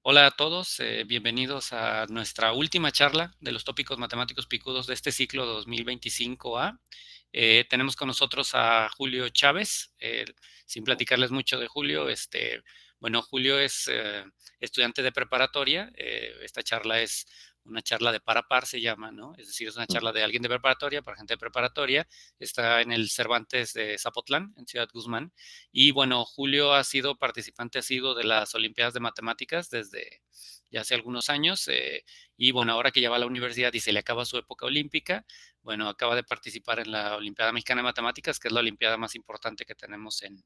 Hola a todos, bienvenidos a nuestra última charla de los tópicos matemáticos picudos de este ciclo 2025A. Tenemos con nosotros a Julio Chávez. Sin platicarles mucho de Julio, bueno, Julio es estudiante de preparatoria. Esta charla es una charla de par a par, se llama, ¿no? Es decir, es una charla de alguien de preparatoria para gente de preparatoria. Está en el Cervantes de Zapotlán, en Ciudad Guzmán. Y bueno, Julio ha sido participante asiduo de las Olimpiadas de Matemáticas desde ya hace algunos años. Y bueno, ahora que ya va a la universidad y se le acaba su época olímpica, bueno, acaba de participar en la Olimpiada Mexicana de Matemáticas, que es la olimpiada más importante que tenemos en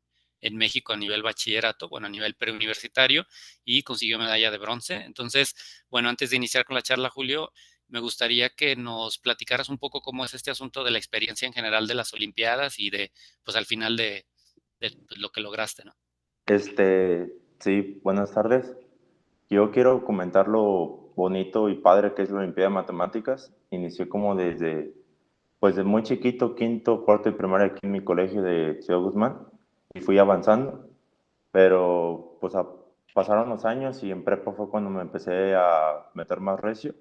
México a nivel bachillerato, bueno, a nivel preuniversitario, y consiguió medalla de bronce. Entonces, bueno, antes de iniciar con la charla, Julio, me gustaría que nos platicaras un poco cómo es este asunto de la experiencia en general de las Olimpiadas y de, pues al final de pues, lo que lograste, ¿no? Sí, buenas tardes. Yo quiero comentar lo bonito y padre que es la Olimpiada de Matemáticas. Inicié como pues de muy chiquito, quinto, cuarto y primaria aquí en mi colegio de Ciudad Guzmán y fui avanzando, pero pasaron los años y en prepa fue cuando me empecé a meter más recio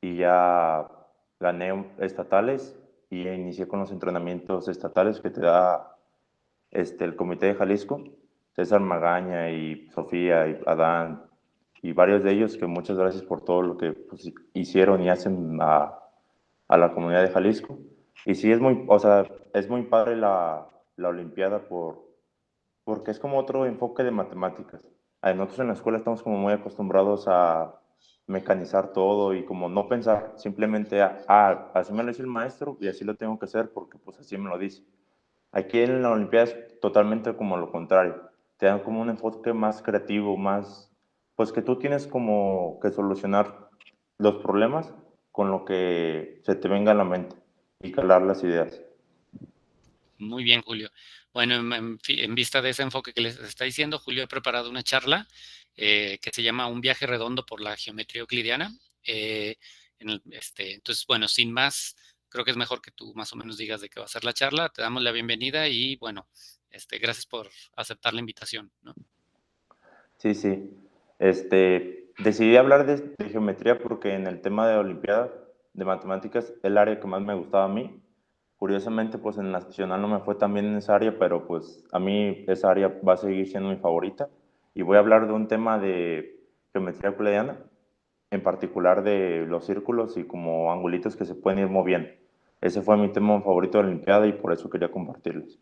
y ya gané estatales y inicié con los entrenamientos estatales que te da el Comité de Jalisco, César Magaña y Sofía y Adán y varios de ellos que muchas gracias por todo lo que pues, hicieron y hacen a la comunidad de Jalisco. Y sí, o sea, es muy padre la Olimpiada porque es como otro enfoque de matemáticas. Nosotros en la escuela estamos como muy acostumbrados a mecanizar todo y como no pensar, simplemente, así me lo dice el maestro y así lo tengo que hacer porque pues así me lo dice. Aquí en la Olimpiada es totalmente como lo contrario. Te dan como un enfoque más creativo, más, pues que tú tienes como que solucionar los problemas con lo que se te venga a la mente y calar las ideas. Muy bien, Julio. Bueno, en vista de ese enfoque que les está diciendo, Julio, he preparado una charla que se llama Un viaje redondo por la geometría euclidiana. Eh, entonces, bueno, sin más, creo que es mejor que tú más o menos digas de qué va a ser la charla. Te damos la bienvenida y bueno, gracias por aceptar la invitación, ¿no? Sí, sí. Decidí hablar de geometría porque en el tema de Olimpiada de Matemáticas es el área que más me gustaba a mí. Curiosamente, pues en nacional no me fue tan bien en esa área, pero pues a mí esa área va a seguir siendo mi favorita. Y voy a hablar de un tema de geometría euclidiana, en particular de los círculos y como angulitos que se pueden ir moviendo. Ese fue mi tema favorito de la Olimpiada y por eso quería compartirles.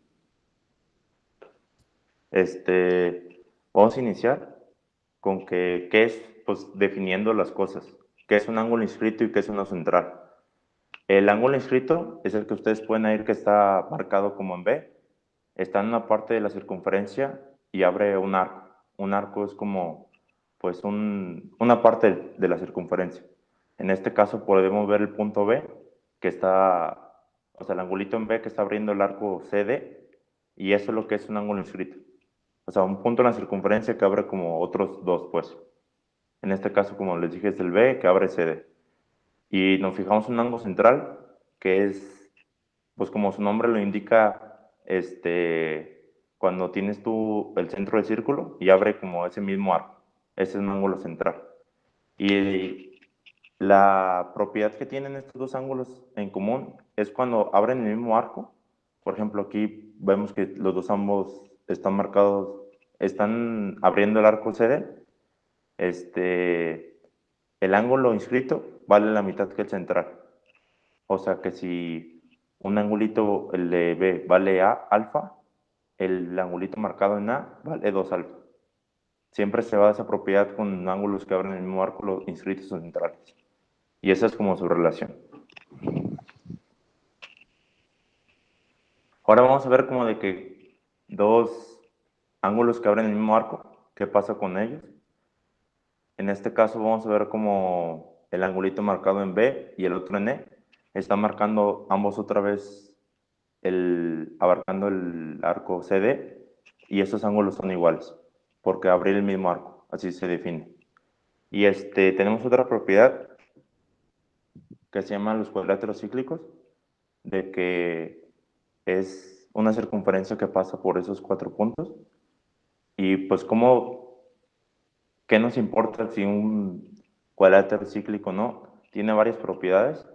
Vamos a iniciar con qué es, pues definiendo las cosas, qué es un ángulo inscrito y qué es uno central. El ángulo inscrito es el que ustedes pueden ver que está marcado como en B, está en una parte de la circunferencia y abre un arco. Un arco es como, pues, una parte de la circunferencia. En este caso podemos ver el punto B, que está, o sea, el angulito en B que está abriendo el arco CD, y eso es lo que es un ángulo inscrito. O sea, un punto en la circunferencia que abre como otros dos, pues. En este caso, como les dije, es el B que abre CD. Y nos fijamos en un ángulo central, que es, pues como su nombre lo indica, cuando tienes tú el centro del círculo y abre como ese mismo arco. Ese es un ángulo central. Y la propiedad que tienen estos dos ángulos en común es cuando abren el mismo arco. Por ejemplo, aquí vemos que los dos ambos están marcados, están abriendo el arco CD. Este, el ángulo inscrito vale la mitad que el central. O sea que si un angulito, el de B, vale A alfa, el angulito marcado en A vale 2 alfa. Siempre se va a esa propiedad con ángulos que abren el mismo arco, los inscritos o centrales. Y esa es como su relación. Ahora vamos a ver como de que dos ángulos que abren el mismo arco, qué pasa con ellos. En este caso vamos a ver como el angulito marcado en B y el otro en E está marcando ambos otra vez abarcando el arco CD y estos ángulos son iguales porque abrir el mismo arco, así se define. Y tenemos otra propiedad que se llama los cuadráteros cíclicos, de que es una circunferencia que pasa por esos cuatro puntos y pues como ¿qué nos importa si un cuadrilátero es cíclico o no? Tiene varias propiedades.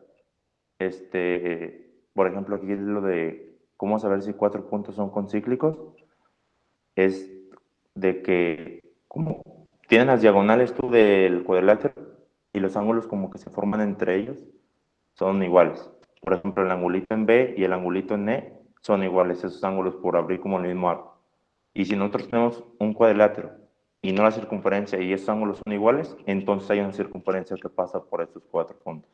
Por ejemplo, aquí es lo de cómo saber si 4 puntos son concíclicos. Es de que como tienes las diagonales tú del cuadrilátero y los ángulos como que se forman entre ellos son iguales. Por ejemplo, el angulito en B y el angulito en E son iguales, esos ángulos por abrir como el mismo arco. Y si nosotros tenemos un cuadrilátero y no la circunferencia y esos ángulos son iguales, entonces hay una circunferencia que pasa por estos 4 puntos.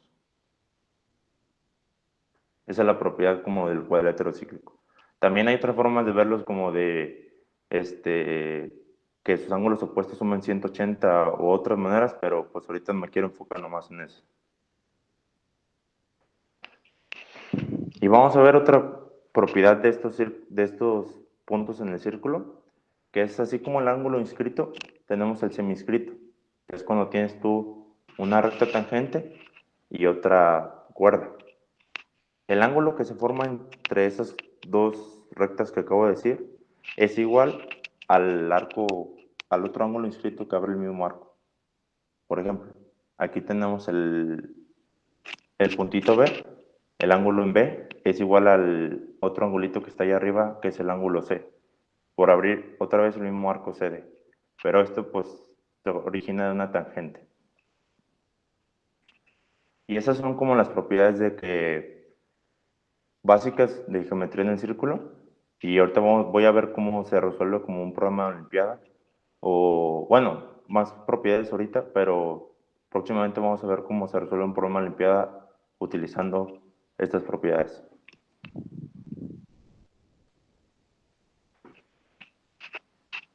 Esa es la propiedad como del cuadrilátero cíclico. También hay otras formas de verlos como de que sus ángulos opuestos sumen 180 u otras maneras, pero pues ahorita me quiero enfocar nomás en eso. Y vamos a ver otra propiedad de estos puntos en el círculo, que es así como el ángulo inscrito, tenemos el seminscrito, que es cuando tienes tú una recta tangente y otra cuerda. El ángulo que se forma entre esas dos rectas que acabo de decir es igual al arco, al otro ángulo inscrito que abre el mismo arco. Por ejemplo, aquí tenemos el puntito B, el ángulo en B es igual al otro angulito que está ahí arriba, que es el ángulo C, por abrir otra vez el mismo arco CD. Pero esto pues se origina de una tangente. Y esas son como las propiedades básicas de geometría en el círculo. Y ahorita voy a ver cómo se resuelve como un programa de Olimpiada. O bueno, más propiedades ahorita, pero próximamente vamos a ver cómo se resuelve un problema de Olimpiada utilizando estas propiedades.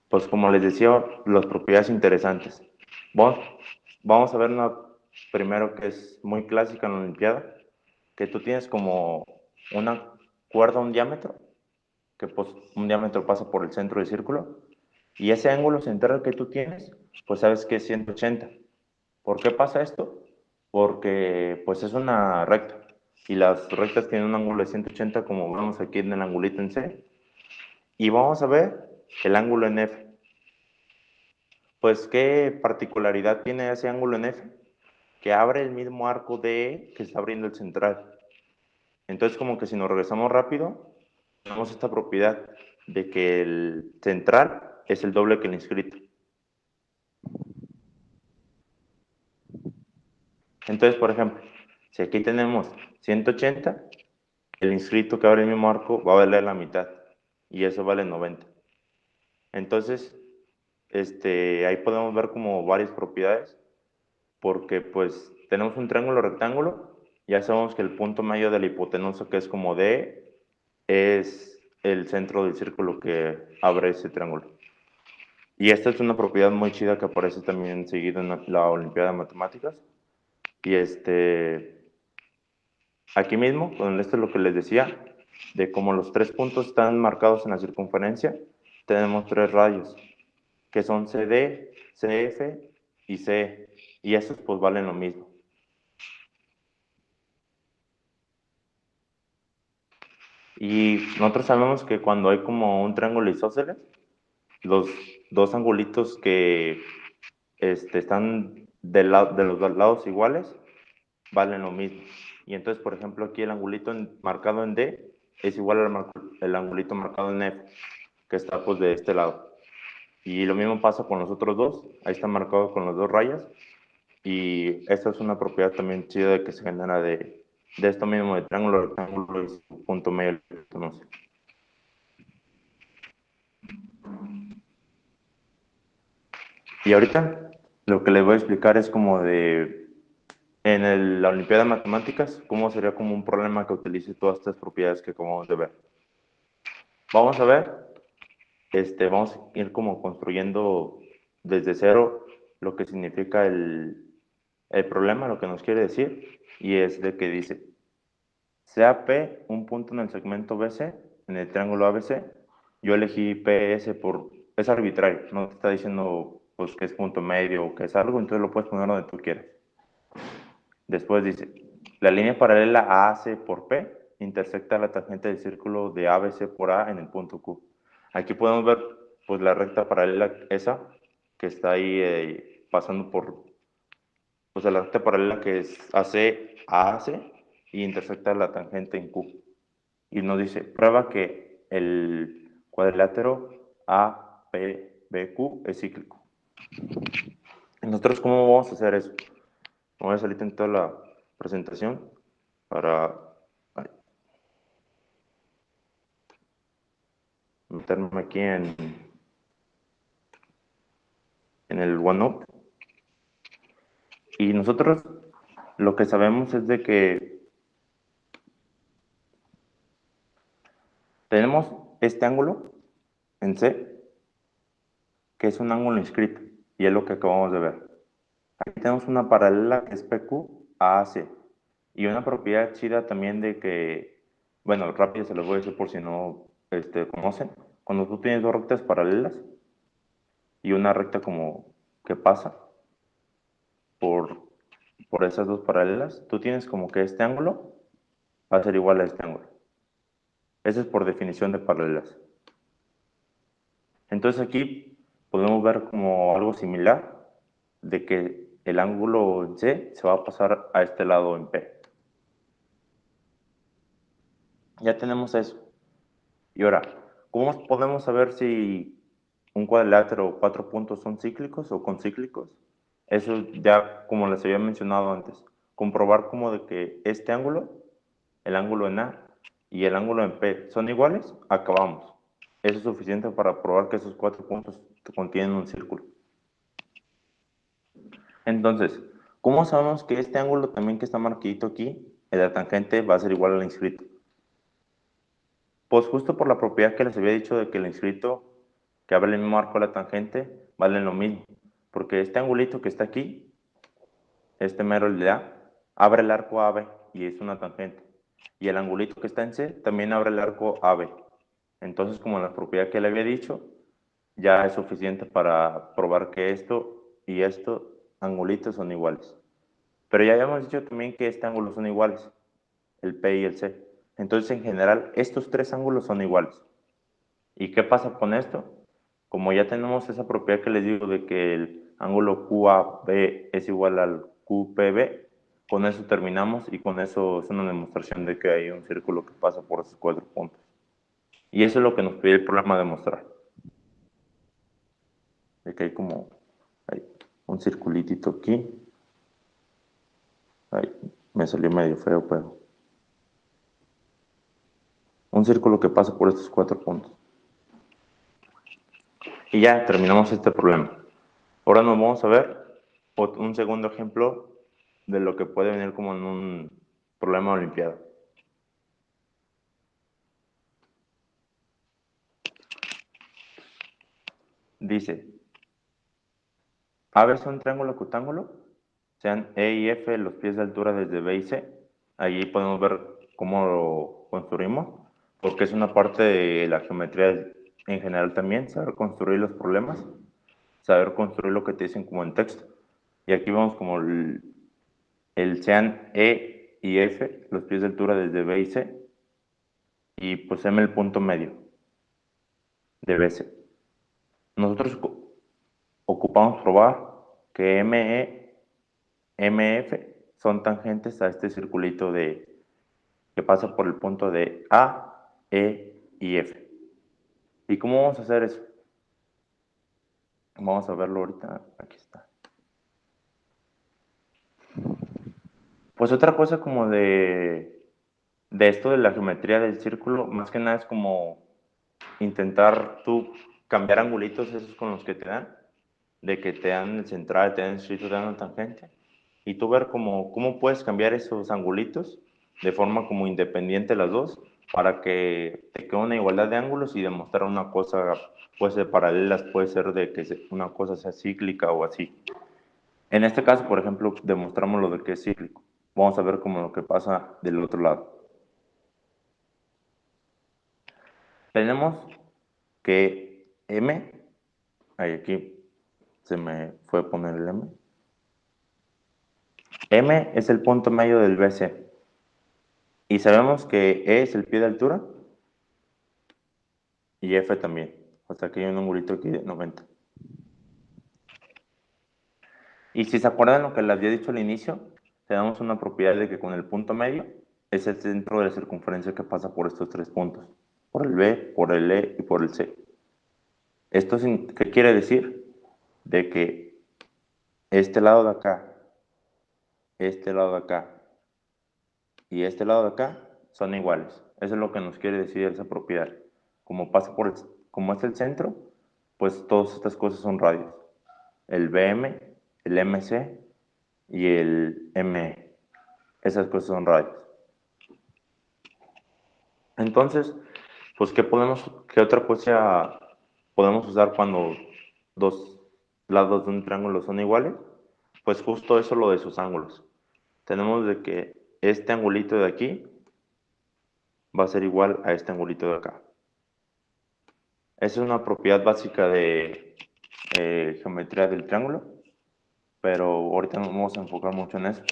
Pues como les decía, las propiedades interesantes. Vamos a ver una primero que es muy clásica en la Olimpiada, que tú tienes como una cuerda, un diámetro, que pues un diámetro pasa por el centro del círculo, y ese ángulo central que tú tienes, pues sabes que es 180. ¿Por qué pasa esto? Porque pues es una recta, y las rectas tienen un ángulo de 180 como vemos aquí en el angulito en C, y vamos a ver el ángulo en F. Pues, ¿qué particularidad tiene ese ángulo en F? Que abre el mismo arco de E que está abriendo el central. Entonces, como que si nos regresamos rápido, tenemos esta propiedad de que el central es el doble que el inscrito. Entonces, por ejemplo, si aquí tenemos 180, el inscrito que abre el mismo arco va a valer la mitad, y eso vale 90. Entonces, ahí podemos ver como varias propiedades, porque pues tenemos un triángulo rectángulo, ya sabemos que el punto medio de la hipotenusa, que es como D, es el centro del círculo que abre ese triángulo. Y esta es una propiedad muy chida que aparece también seguido en la Olimpiada de Matemáticas. Y aquí mismo, con esto es lo que les decía, de como los 3 puntos están marcados en la circunferencia, tenemos 3 radios, que son CD, CF y CE, y estos pues valen lo mismo. Y nosotros sabemos que cuando hay como un triángulo isósceles, los dos angulitos que están de los dos lados iguales valen lo mismo. Y entonces, por ejemplo, aquí el angulito marcado en D es igual al angulito marcado en F, que está pues de este lado. Y lo mismo pasa con los otros dos, ahí está marcado con las dos rayas. Y esta es una propiedad también chida de que se genera de esto mismo, de triángulo, rectángulo y su punto medio. No sé. Y ahorita lo que les voy a explicar es como la Olimpiada de Matemáticas, cómo sería como un problema que utilice todas estas propiedades que acabamos de ver. Vamos a ver, vamos a ir como construyendo desde cero lo que significa el problema, lo que nos quiere decir, y es de que dice, sea P un punto en el segmento BC, en el triángulo ABC, yo elegí PS es arbitrario, no te está diciendo pues que es punto medio o que es algo, entonces lo puedes poner donde tú quieras. Después dice, la línea paralela AC por P intersecta la tangente del círculo de ABC por A en el punto Q. Aquí podemos ver pues la recta paralela esa que está ahí pasando por pues, la recta paralela que es AC a AC y intersecta la tangente en Q. Y nos dice, prueba que el cuadrilátero APBQ es cíclico. Nosotros, ¿cómo vamos a hacer eso? Voy a salir en toda la presentación para meterme aquí en el OneNote. Y nosotros lo que sabemos es de que tenemos este ángulo en C, que es un ángulo inscrito, y es lo que acabamos de ver. Aquí tenemos una paralela que es PQ a AC, y una propiedad chida también de que, bueno, rápido se los voy a decir por si no conocen. Cuando tú tienes dos rectas paralelas y una recta como que pasa por esas dos paralelas, tú tienes como que este ángulo va a ser igual a este ángulo. Eso es por definición de paralelas. Entonces aquí podemos ver como algo similar de que el ángulo en C se va a pasar a este lado en P. Ya tenemos eso. Y ahora, ¿cómo podemos saber si un cuadrilátero o cuatro puntos son cíclicos o concíclicos? Eso ya, como les había mencionado antes, comprobar como de que este ángulo, el ángulo en A y el ángulo en P son iguales, acabamos. Eso es suficiente para probar que esos cuatro puntos contienen un círculo. Entonces, ¿cómo sabemos que este ángulo también que está marquito aquí, el de la tangente, va a ser igual al inscrito? Pues justo por la propiedad que les había dicho de que el inscrito que abre el mismo arco de la tangente valen lo mismo. Porque este angulito que está aquí, este mero el de A, abre el arco AB y es una tangente. Y el angulito que está en C también abre el arco AB. Entonces, como la propiedad que le había dicho, ya es suficiente para probar que esto y esto angulitos son iguales. Pero ya habíamos dicho también que este ángulo son iguales, el P y el C. Entonces, en general, estos tres ángulos son iguales. ¿Y qué pasa con esto? Como ya tenemos esa propiedad que les digo de que el ángulo QAB es igual al QPB, con eso terminamos y con eso es una demostración de que hay un círculo que pasa por esos cuatro puntos. Y eso es lo que nos pide el programa demostrar. De que hay un circulitito aquí. Ay, me salió medio feo, pero un círculo que pasa por estos cuatro puntos. Y ya terminamos este problema. Ahora nos vamos a ver un segundo ejemplo de lo que puede venir como en un problema olimpiado. Dice, AB es un triángulo cutángulo, sean E y F los pies de altura desde B y C. Ahí podemos ver cómo lo construimos, porque es una parte de la geometría en general también, saber construir los problemas, saber construir lo que te dicen como en texto. Y aquí vemos como sean E y F los pies de altura desde B y C, y pues M el punto medio de BC. Nosotros ocupamos probar que ME, MF son tangentes a este circulito que pasa por el punto de A, E y F. ¿Y cómo vamos a hacer eso? Vamos a verlo ahorita. Aquí está. Pues otra cosa como de esto de la geometría del círculo, más que nada es como intentar tú cambiar angulitos esos con los que te dan, de que te dan el central, te dan el circuito, te dan una tangente, y tú ver cómo puedes cambiar esos angulitos de forma como independiente las dos, para que te quede una igualdad de ángulos y demostrar una cosa, puede ser paralelas, puede ser de que una cosa sea cíclica o así. En este caso, por ejemplo, demostramos lo de que es cíclico. Vamos a ver como lo que pasa del otro lado. Tenemos que M, ahí aquí se me fue a poner el M. M es el punto medio del BC. Y sabemos que E es el pie de altura y F también. O sea que hay un angulito aquí de 90. Y si se acuerdan lo que les había dicho al inicio, tenemos una propiedad de que con el punto medio es el centro de la circunferencia que pasa por estos tres puntos, por el B, por el E y por el C. ¿Esto qué quiere decir? De que este lado de acá, este lado de acá y este lado de acá son iguales. Eso es lo que nos quiere decir esa propiedad. Como pasa por como es el centro, pues todas estas cosas son radios. El BM, el MC y el ME. Esas cosas son radios. Entonces, pues, qué otra cosa podemos usar cuando dos lados de un triángulo son iguales? Pues justo eso, lo de sus ángulos. Tenemos de que este angulito de aquí va a ser igual a este angulito de acá. Esa es una propiedad básica de geometría del triángulo, pero ahorita no vamos a enfocar mucho en eso.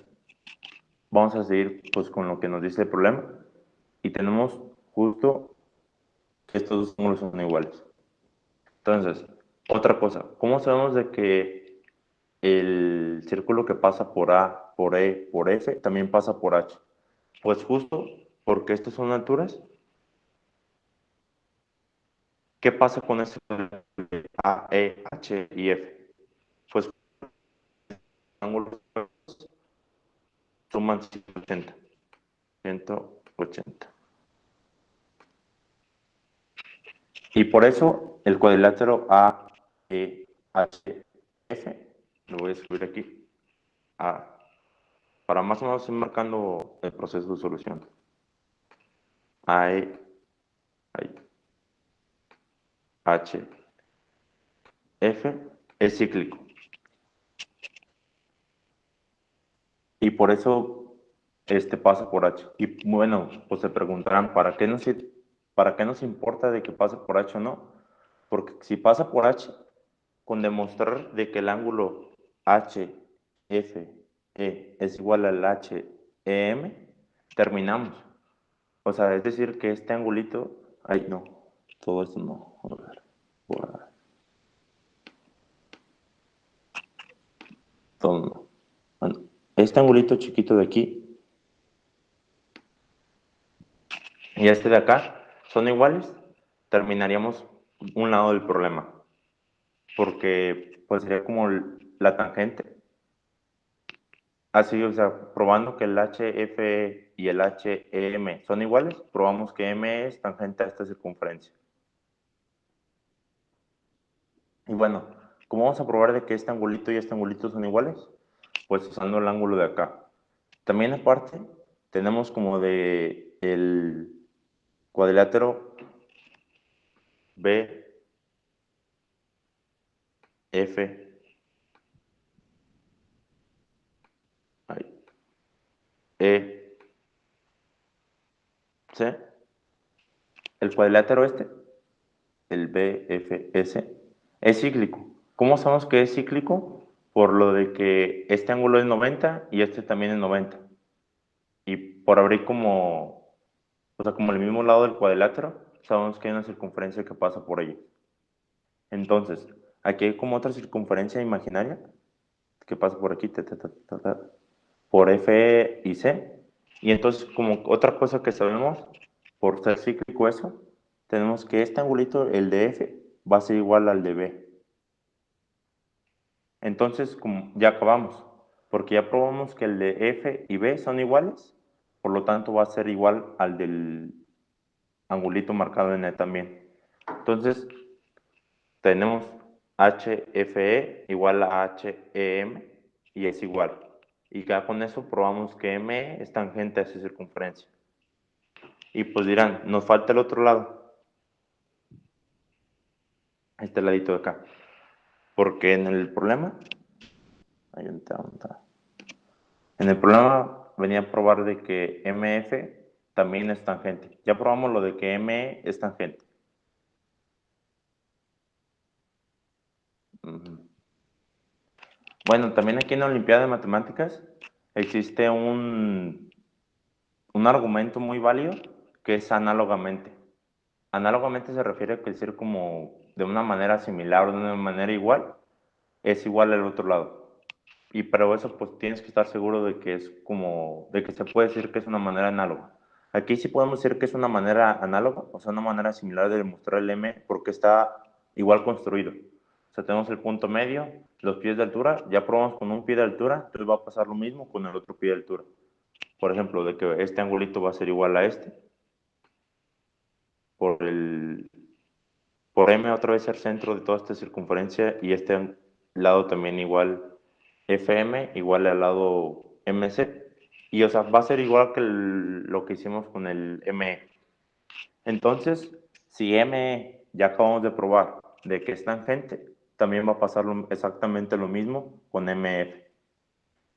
Vamos a seguir pues con lo que nos dice el problema y tenemos justo que estos dos ángulos son iguales. Entonces, otra cosa, ¿cómo sabemos de que el círculo que pasa por A, por E, por F, también pasa por H? Pues justo porque estas son alturas. ¿Qué pasa con esto de A, E, H y F? Pues ángulos suman 180. 180. Y por eso el cuadrilátero A, E, H, F, lo voy a escribir aquí, A, para más o menos ir marcando el proceso de solución. A, E, ahí, H, F, es cíclico. Y por eso pasa por H. Y bueno, pues se preguntarán, para qué nos importa de que pase por H o no? Porque si pasa por H, con demostrar de que el ángulo H, F, E es igual al H, E, M, terminamos. O sea, es decir que este angulito, ay no, todo esto no, a ver, todo no. Bueno, este angulito chiquito de aquí y este de acá son iguales, terminaríamos un lado del problema, porque pues sería como la tangente. Así, o sea, probando que el HFE y el HEM son iguales, probamos que M es tangente a esta circunferencia. Y bueno, ¿cómo vamos a probar de que este angulito y este angulito son iguales? Pues usando el ángulo de acá. También aparte, tenemos como de el cuadrilátero B, F, ahí, E, C. El cuadrilátero el BFS, es cíclico. ¿Cómo sabemos que es cíclico? Por lo de que este ángulo es 90 y este también es 90. Y por abrir o sea, como el mismo lado del cuadrilátero, sabemos que hay una circunferencia que pasa por ellos. Entonces, aquí hay como otra circunferencia imaginaria que pasa por aquí, por F y C. Y entonces, como otra cosa que sabemos, por ser cíclico eso, tenemos que este angulito, el de F, va a ser igual al de B. Entonces, como ya acabamos, porque ya probamos que el de F y B son iguales, por lo tanto va a ser igual al del angulito marcado en E también. Entonces, tenemos HFE igual a HEM y es igual. Y ya con eso probamos que ME es tangente a esa circunferencia. Y pues dirán, nos falta el otro lado, este ladito de acá. Porque en el problema, ahí está. En el problema venía a probar de que MF también es tangente. Ya probamos lo de que ME es tangente. Bueno, también aquí en la Olimpiada de Matemáticas existe un argumento muy válido que es análogamente. Análogamente se refiere a que decir como de una manera similar o de una manera igual, es igual al otro lado. Y para eso pues tienes que estar seguro de que es como, de que se puede decir que es una manera análoga. Aquí sí podemos decir que es una manera análoga, o sea, una manera similar de demostrar el M porque está igual construido. O sea, tenemos el punto medio, los pies de altura, ya probamos con un pie de altura, entonces va a pasar lo mismo con el otro pie de altura. Por ejemplo, de que este angulito va a ser igual a este, por el, por M otra vez el centro de toda esta circunferencia y este lado también igual FM igual al lado MC. Y o sea, va a ser igual que lo que hicimos con el ME. Entonces, si ME ya acabamos de probar de que es tangente, también va a pasar exactamente lo mismo con MF.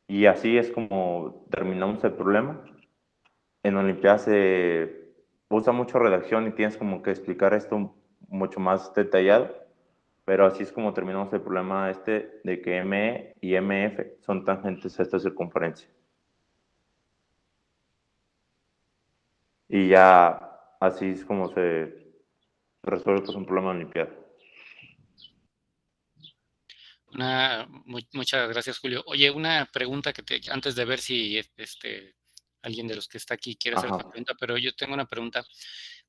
Y así es como terminamos el problema. En Olimpiadas se usa mucho redacción y tienes como que explicar esto mucho más detallado, pero así es como terminamos el problema este de que ME y MF son tangentes a esta circunferencia. Y ya así es como se resuelve pues, un problema de Olimpiada. Muchas gracias, Julio. Oye, una pregunta antes de ver si alguien de los que está aquí quiere hacer Ajá, una pregunta, pero yo tengo una pregunta.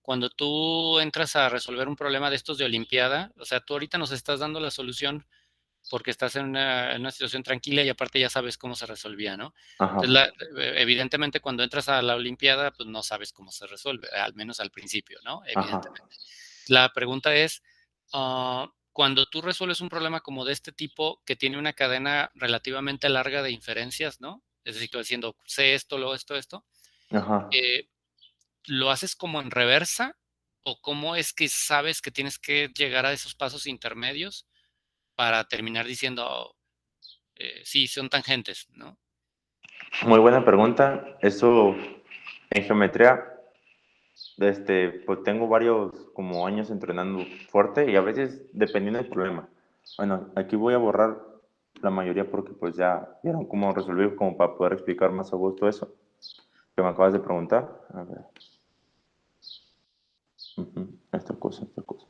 Cuando tú entras a resolver un problema de estos de Olimpiada, o sea, tú ahorita nos estás dando la solución porque estás en una situación tranquila y aparte ya sabes cómo se resolvía, ¿no? Entonces, ajá, evidentemente, cuando entras a la Olimpiada, pues no sabes cómo se resuelve, al menos al principio, ¿no? ajá. Evidentemente. La pregunta es, cuando tú resuelves un problema como de este tipo, que tiene una cadena relativamente larga de inferencias, ¿no? Es decir, que diciendo, sé esto, lo esto, Ajá. eh, ¿lo haces como en reversa? ¿O cómo es que sabes que tienes que llegar a esos pasos intermedios para terminar diciendo, sí, son tangentes, ¿no? Muy buena pregunta. Eso en geometría, pues tengo varios como años entrenando fuerte y a veces dependiendo del problema. Bueno, aquí voy a borrar la mayoría porque pues ya vieron cómo resolví como para poder explicar más a gusto eso que me acabas de preguntar. A ver. Esta cosa, esta cosa.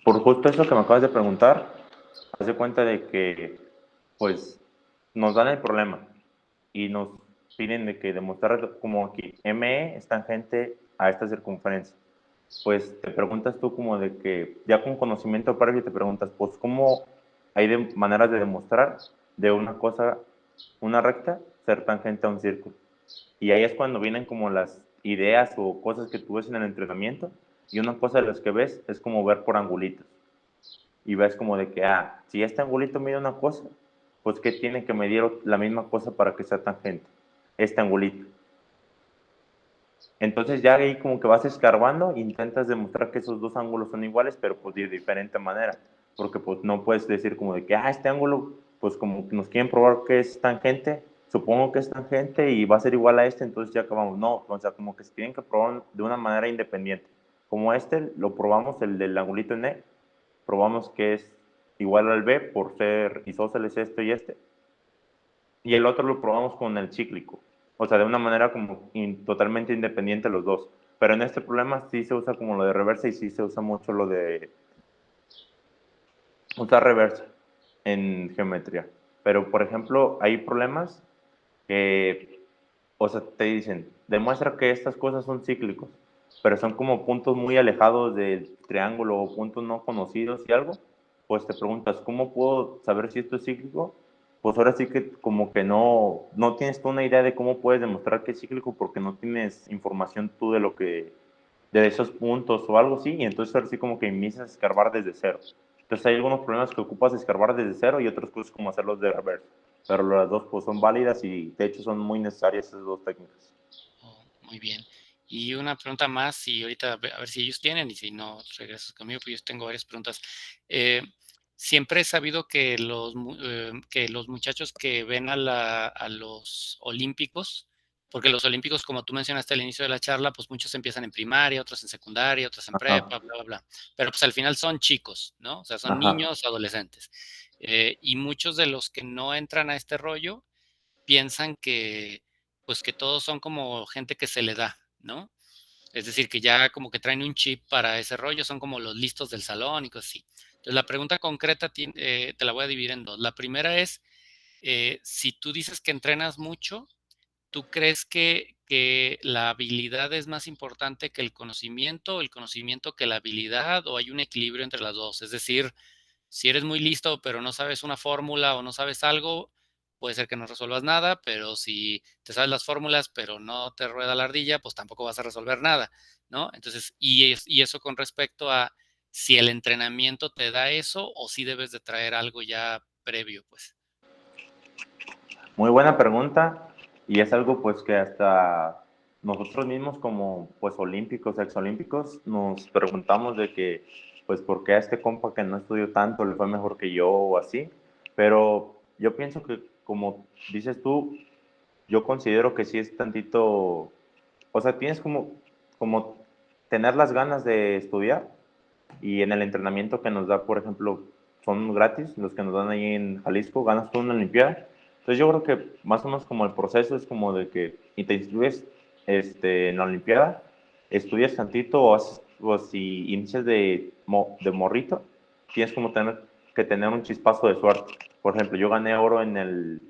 Por justo eso que me acabas de preguntar, haz de cuenta de que, pues, nos dan el problema y nos piden de que demostrar como aquí, ME es tangente a esta circunferencia. Pues te preguntas tú como de que, ya con conocimiento previo te preguntas, pues, ¿cómo hay maneras de demostrar de una cosa, una recta, ser tangente a un círculo? Y ahí es cuando vienen como las ideas o cosas que tú ves en el entrenamiento y una cosa de las que ves es como ver por angulitos y ves como de que, si este angulito mide una cosa, pues que tiene que medir la misma cosa para que sea tangente, este angulito. Entonces ya ahí como que vas escarbando e intentas demostrar que esos dos ángulos son iguales, pero pues de diferente manera, porque pues no puedes decir como de que, este ángulo, pues como que nos quieren probar que es tangente, supongo que es tangente y va a ser igual a este, entonces ya acabamos. No, o sea, como que se tienen que probar de una manera independiente. Como este lo probamos, el del angulito en E, probamos que es igual al B por ser isósceles esto y este. Y el otro lo probamos con el cíclico. O sea, de una manera como totalmente independiente los dos. Pero en este problema sí se usa como lo de reversa y sí se usa mucho lo de usar reversa en geometría. Pero, por ejemplo, hay problemas que, o sea, te dicen, demuestra que estas cosas son cíclicos, pero son como puntos muy alejados del triángulo o puntos no conocidos y algo, pues te preguntas, ¿cómo puedo saber si esto es cíclico? Pues ahora sí que como que no tienes tú una idea de cómo puedes demostrar que es cíclico porque no tienes información tú de lo que, de esos puntos o algo así, y entonces ahora sí como que inicias a escarbar desde cero. Entonces hay algunos problemas que ocupas escarbar desde cero y otras cosas como hacerlos de reverse. Pero las dos pues, son válidas y de hecho son muy necesarias esas dos técnicas. Oh, muy bien. Y una pregunta más, y ahorita a ver si ellos tienen, y si no, regresas conmigo, pues yo tengo varias preguntas. Eh, Siempre he sabido que que los muchachos que ven a los olímpicos, porque los olímpicos, como tú mencionaste al inicio de la charla, pues muchos empiezan en primaria, otros en secundaria, otros en Ajá, prepa, bla, bla, bla. Pero pues al final son chicos, ¿no? O sea, son ajá, niños, adolescentes. Y muchos de los que no entran a este rollo piensan que, pues que todos son como gente que se le da, ¿no? Es decir, que ya como que traen un chip para ese rollo, son como los listos del salón y cosas así. Entonces, la pregunta concreta te la voy a dividir en dos. La primera es, si tú dices que entrenas mucho, ¿tú crees que la habilidad es más importante que el conocimiento que la habilidad, o hay un equilibrio entre las dos? Es decir, si eres muy listo, pero no sabes una fórmula o no sabes algo, puede ser que no resuelvas nada, pero si te sabes las fórmulas, pero no te rueda la ardilla, pues tampoco vas a resolver nada, ¿no? Entonces, y eso con respecto a si el entrenamiento te da eso o si debes de traer algo ya previo, pues. Muy buena pregunta y es algo pues que hasta nosotros mismos como pues olímpicos, exolímpicos, nos preguntamos de que pues por qué a este compa que no estudió tanto le fue mejor que yo o así, pero yo pienso que como dices tú, yo considero que sí es tantito, o sea, tienes como tener las ganas de estudiar y en el entrenamiento que nos da, por ejemplo, son gratis, los que nos dan ahí en Jalisco, ganas tú una Olimpiada. Entonces yo creo que más o menos como el proceso es como de que y te inscribes en la Olimpiada, estudias tantito o si inicias de morrito, tienes como que tener un chispazo de suerte. Por ejemplo, yo gané oro en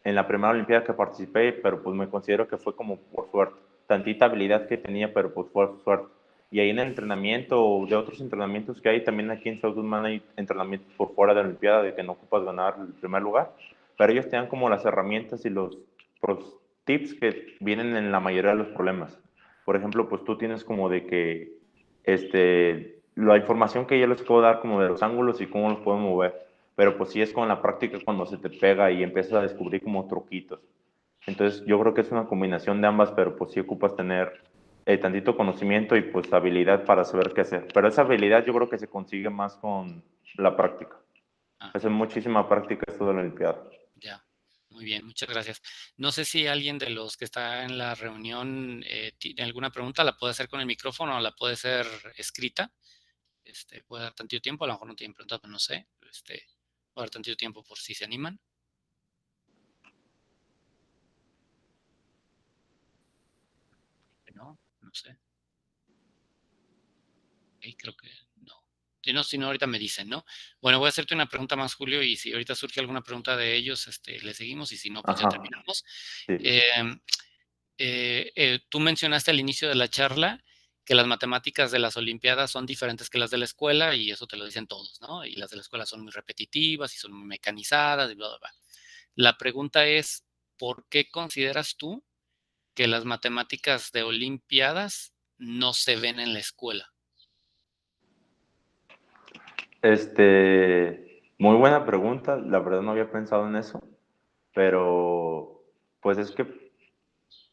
la primera Olimpiada que participé, pero pues me considero que fue como por suerte. Tantita habilidad que tenía, pero pues fue suerte. Y ahí en el entrenamiento o de otros entrenamientos que hay, también aquí en South Man hay entrenamientos por fuera de la Olimpiada de que no ocupas ganar el primer lugar, pero ellos te dan como las herramientas y los tips que vienen en la mayoría de los problemas. Por ejemplo, pues tú tienes como de que la información que yo les puedo dar como de los ángulos y cómo los puedo mover, pero pues sí es con la práctica cuando se te pega y empiezas a descubrir como truquitos. Entonces yo creo que es una combinación de ambas, pero pues sí ocupas tener tantito conocimiento y pues habilidad para saber qué hacer. Pero esa habilidad yo creo que se consigue más con la práctica. Ah, Es muchísima práctica esto de la Olimpiada. ya. Muy bien, muchas gracias. No sé si alguien de los que está en la reunión tiene alguna pregunta, la puede hacer con el micrófono o la puede ser escrita. Puede dar tanto tiempo, a lo mejor no tienen preguntas, pero no sé. Puede dar tanto tiempo por si se animan. No, no sé. Ok, creo que no. Si no, ahorita me dicen, ¿no? Bueno, voy a hacerte una pregunta más, Julio, y si ahorita surge alguna pregunta de ellos, le seguimos, y si no, pues ya Ajá, terminamos. sí. Eh, Tú mencionaste al inicio de la charla que las matemáticas de las Olimpiadas son diferentes que las de la escuela, y eso te lo dicen todos, ¿no? Y las de la escuela son muy repetitivas y son muy mecanizadas y bla, bla, bla. La pregunta es, ¿por qué consideras tú que las matemáticas de Olimpiadas no se ven en la escuela? Muy buena pregunta. La verdad no había pensado en eso, pero pues es que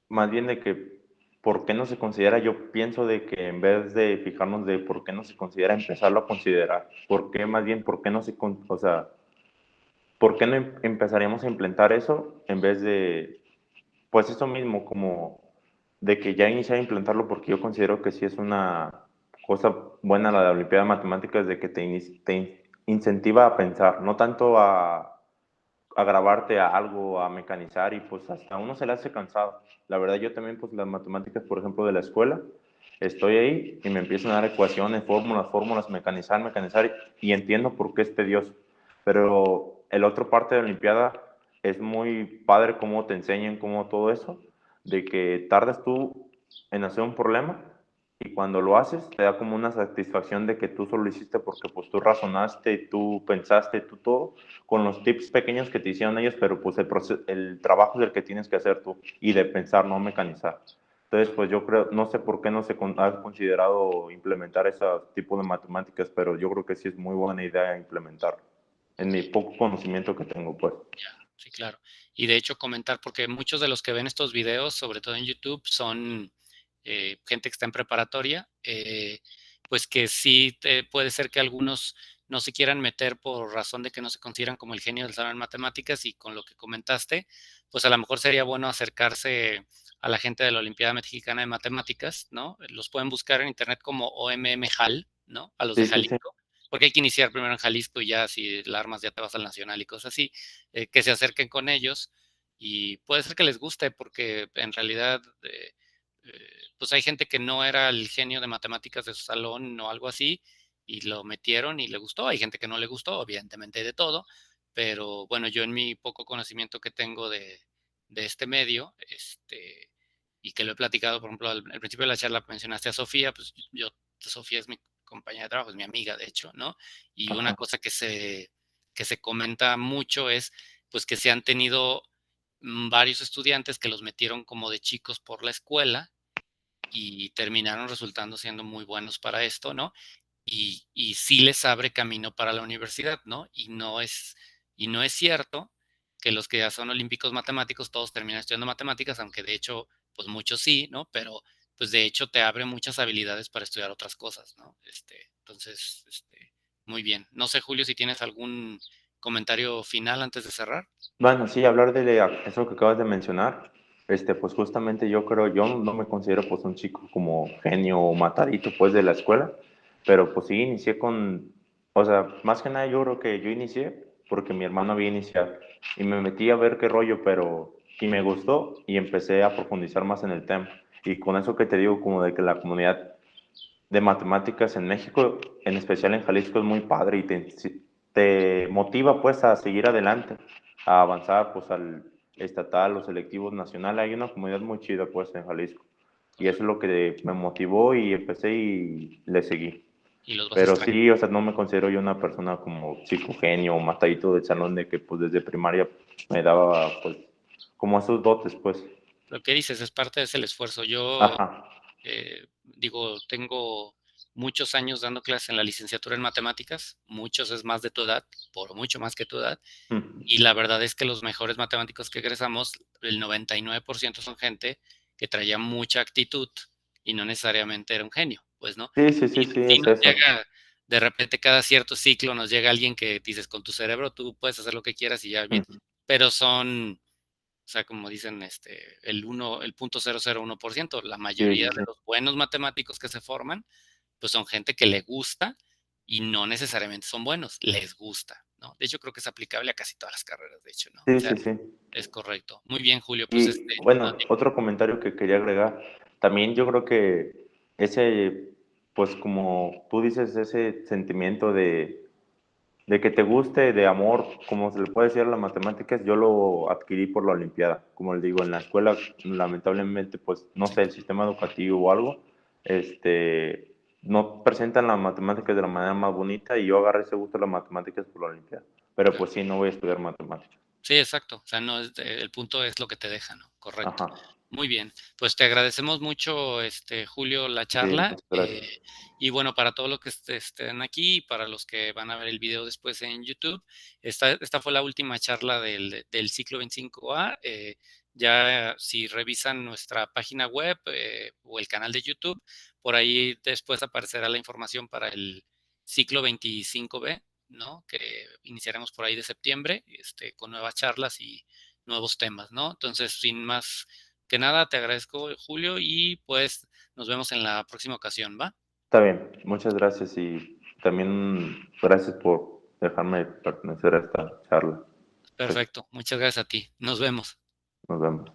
más bien de que por qué no se considera, yo pienso de que en vez de fijarnos de por qué no se considera, empezarlo a considerar. ¿Por qué más bien, por qué no o sea, por qué no empezaríamos a implementar eso en vez de, pues eso mismo, como de que ya iniciar a implementarlo porque yo considero que sí es una cosa buena la de la Olimpiada de Matemáticas de que te incentiva a pensar, no tanto a grabarte a algo, a mecanizar y pues hasta a uno se le hace cansado. La verdad yo también pues las matemáticas, por ejemplo, de la escuela, estoy ahí y me empiezan a dar ecuaciones, fórmulas, mecanizar y entiendo por qué es tedioso. Pero el otro parte de la Olimpiada es muy padre cómo te enseñan, cómo todo eso, de que tardas tú en hacer un problema y cuando lo haces te da como una satisfacción de que tú solo lo hiciste porque pues tú razonaste, tú pensaste, tú todo, con los tips pequeños que te hicieron ellos, pero pues el trabajo es el que tienes que hacer tú y de pensar, no mecanizar. Entonces, pues yo creo, no sé por qué no se ha considerado implementar ese tipo de matemáticas, pero yo creo que sí es muy buena idea implementarlo, en mi poco conocimiento que tengo, pues. Ya, sí, claro. Y de hecho comentar, porque muchos de los que ven estos videos, sobre todo en YouTube, son gente que está en preparatoria, pues que sí puede ser que algunos no se quieran meter por razón de que no se consideran como el genio del salón en matemáticas, y con lo que comentaste, pues a lo mejor sería bueno acercarse a la gente de la Olimpiada Mexicana de Matemáticas, ¿no? Los pueden buscar en internet como OMM ¿no? A los de Sí, sí, sí. Jalisco, porque hay que iniciar primero en Jalisco y ya si la armas ya te vas al nacional y cosas así, que se acerquen con ellos y puede ser que les guste porque en realidad pues hay gente que no era el genio de matemáticas de su salón o algo así, y lo metieron y le gustó. Hay gente que no le gustó, evidentemente de todo, pero bueno, yo en mi poco conocimiento que tengo de este medio, y que lo he platicado, por ejemplo, al principio de la charla mencionaste a Sofía, pues Sofía es mi compañera de trabajo, es mi amiga, de hecho, ¿no? Y una Ajá. cosa que se comenta mucho es, pues, que se han tenido varios estudiantes que los metieron como de chicos por la escuela y terminaron resultando siendo muy buenos para esto, ¿no? Y sí les abre camino para la universidad, ¿no? Y no es cierto que los que ya son olímpicos matemáticos todos terminan estudiando matemáticas, aunque de hecho, pues muchos sí, ¿no? Pero pues de hecho te abre muchas habilidades para estudiar otras cosas, ¿no? Entonces, muy bien. No sé, Julio, si tienes algún comentario final antes de cerrar. Bueno, sí, hablar de eso que acabas de mencionar, pues justamente yo creo, yo no me considero pues un chico como genio o matadito pues de la escuela, pero pues sí inicié con, o sea, más que nada yo creo que yo inicié porque mi hermano había iniciado y me metí a ver qué rollo, pero y me gustó y empecé a profundizar más en el tema. Y con eso que te digo, como de que la comunidad de matemáticas en México, en especial en Jalisco, es muy padre y te motiva pues a seguir adelante, a avanzar pues al estatal, los selectivos nacional. Hay una comunidad muy chida pues en Jalisco y eso es lo que me motivó y empecé y le seguí. Y los vas Pero extrayendo. sí, o sea, no me considero yo una persona como psicogenio o matadito del salón de que pues desde primaria me daba pues como esos dotes pues. Lo que dices es parte de el esfuerzo. Yo Ajá. digo, tengo muchos años dando clases en la licenciatura en matemáticas, muchos es más de tu edad, por mucho más que tu edad, y Mm. la verdad es que los mejores matemáticos que egresamos, el 99% son gente que traía mucha actitud y no necesariamente era un genio, pues, ¿no? Sí, sí, sí, Y sí, sí es nos eso. llega, de repente cada cierto ciclo nos llega alguien que dices, con tu cerebro tú puedes hacer lo que quieras y ya bien, Mm. pero son, o sea, como dicen, el 0.001%, la Sí, mayoría sí, de sí. los buenos matemáticos que se forman, pues son gente que le gusta y no necesariamente son buenos, les gusta, ¿no? De hecho, creo que es aplicable a casi todas las carreras, de hecho, ¿no? O Sí, sea, sí, sí. es correcto. Muy bien, Julio, pues Y bueno, otro comentario que quería agregar, también yo creo que ese, pues como tú dices, ese sentimiento de que te guste, de amor, como se le puede decir a las matemáticas, yo lo adquirí por la Olimpiada. Como les digo, en la escuela, lamentablemente, pues no sí, sé, el sistema educativo o algo, no presentan las matemáticas de la manera más bonita y yo agarré ese gusto a las matemáticas por la Olimpiada. Pero pues sí, no voy a estudiar matemáticas. sí, exacto. O sea, no es el punto es lo que te deja, ¿no? Correcto. Ajá. Muy bien. Pues te agradecemos mucho, Julio, la Sí, charla. muchas gracias. Y bueno, para todos los que estén aquí y para los que van a ver el video después en YouTube, esta fue la última charla del ciclo 25A. Ya si revisan nuestra página web o el canal de YouTube, por ahí después aparecerá la información para el ciclo 25B, ¿no? Que iniciaremos por ahí de septiembre, con nuevas charlas y nuevos temas, ¿no? Entonces, sin más que nada, te agradezco, Julio, y pues nos vemos en la próxima ocasión, ¿va? Está bien, muchas gracias y también gracias por dejarme pertenecer a esta charla. Sí, Perfecto, muchas gracias a ti. Nos vemos. nos vemos.